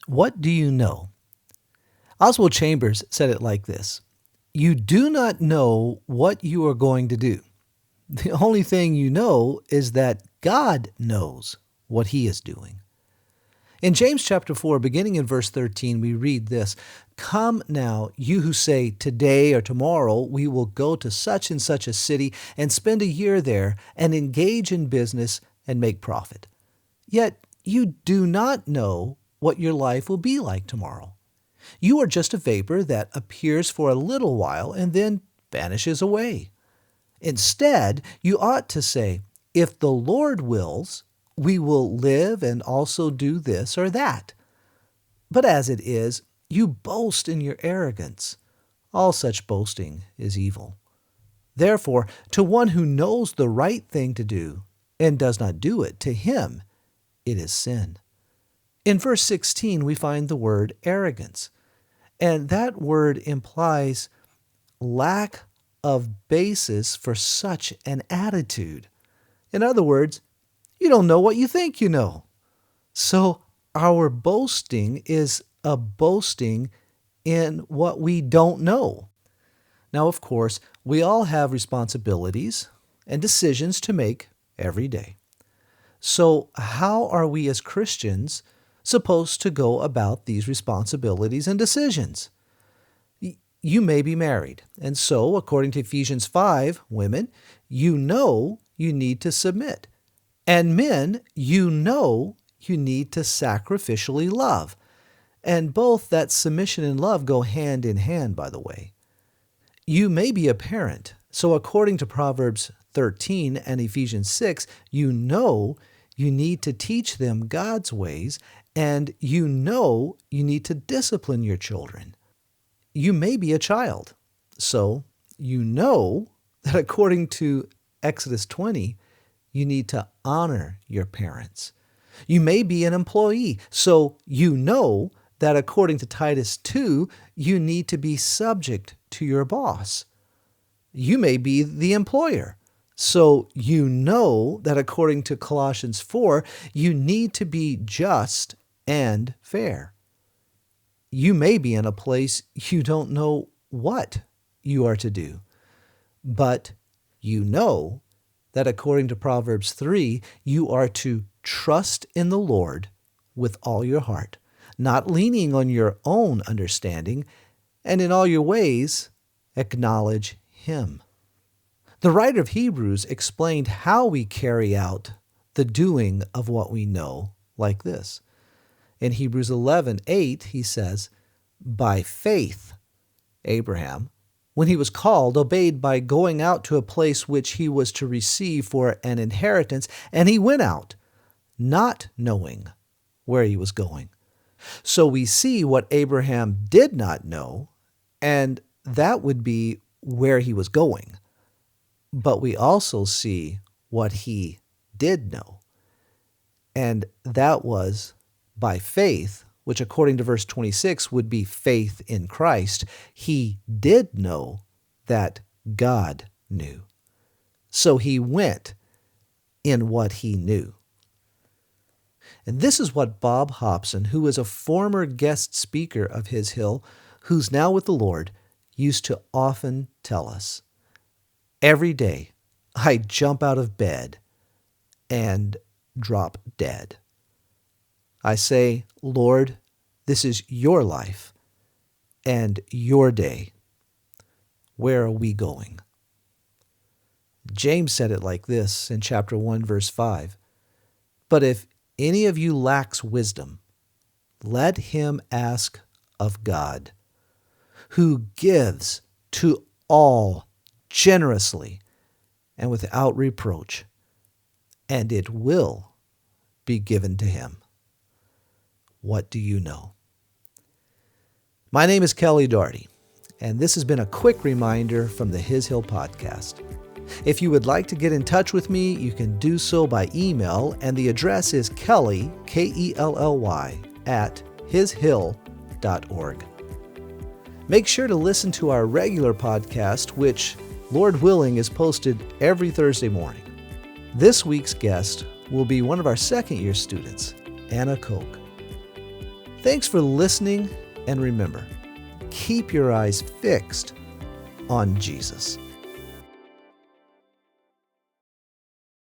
What do you know? Oswald Chambers said it like this: You do not know what you are going to do. The only thing you know is that God knows what he is doing. In James chapter 4, beginning in verse 13, we read this: Come now, you who say, today or tomorrow we will go to such and such a city and spend a year there and engage in business and make profit. Yet you do not know what your life will be like tomorrow. You are just a vapor that appears for a little while and then vanishes away. Instead, you ought to say, if the Lord wills, we will live and also do this or that. But as it is, you boast in your arrogance. All such boasting is evil. Therefore, to one who knows the right thing to do and does not do it, to him it is sin. In verse 16, we find the word arrogance. And that word implies lack of basis for such an attitude. In other words, you don't know what you think you know. So our boasting is a boasting in what we don't know. Now, of course, we all have responsibilities and decisions to make every day. So how are we as Christians supposed to go about these responsibilities and decisions? You may be married, and so, according to Ephesians 5, women, you know you need to submit. And men, you know you need to sacrificially love. And both that submission and love go hand in hand, by the way. You may be a parent, so according to Proverbs 13 and Ephesians 6, you know you need to teach them God's ways, and you know you need to discipline your children. You may be a child, so you know that according to Exodus 20, you need to honor your parents. You may be an employee, so you know that according to Titus 2, you need to be subject to your boss. You may be the employer, so you know that according to Colossians 4, you need to be just and fair. You may be in a place you don't know what you are to do, but you know that according to Proverbs 3, you are to trust in the Lord with all your heart, not leaning on your own understanding, and in all your ways acknowledge Him. The writer of Hebrews explained how we carry out the doing of what we know like this. In Hebrews 11:8, he says, by faith, Abraham, when he was called, obeyed by going out to a place which he was to receive for an inheritance, and he went out, not knowing where he was going. So we see what Abraham did not know, and that would be where he was going. But we also see what he did know, and that was by faith, which according to verse 26 would be faith in Christ. He did know that God knew. So he went in what he knew. And this is what Bob Hobson, who is a former guest speaker of His Hill, who's now with the Lord, used to often tell us. Every day, I jump out of bed and drop dead. I say, Lord, this is your life and your day. Where are we going? James said it like this in chapter 1, verse 5. But if any of you lacks wisdom, let him ask of God, who gives to all generously and without reproach, and it will be given to him. What do you know? My name is Kelly Doherty, and this has been a quick reminder from the His Hill podcast. If you would like to get in touch with me, you can do so by email, and the address is Kelly, Kelly, @hishill.org. Make sure to listen to our regular podcast, which, Lord willing, is posted every Thursday morning. This week's guest will be one of our second-year students, Anna Koch. Thanks for listening, and remember, keep your eyes fixed on Jesus.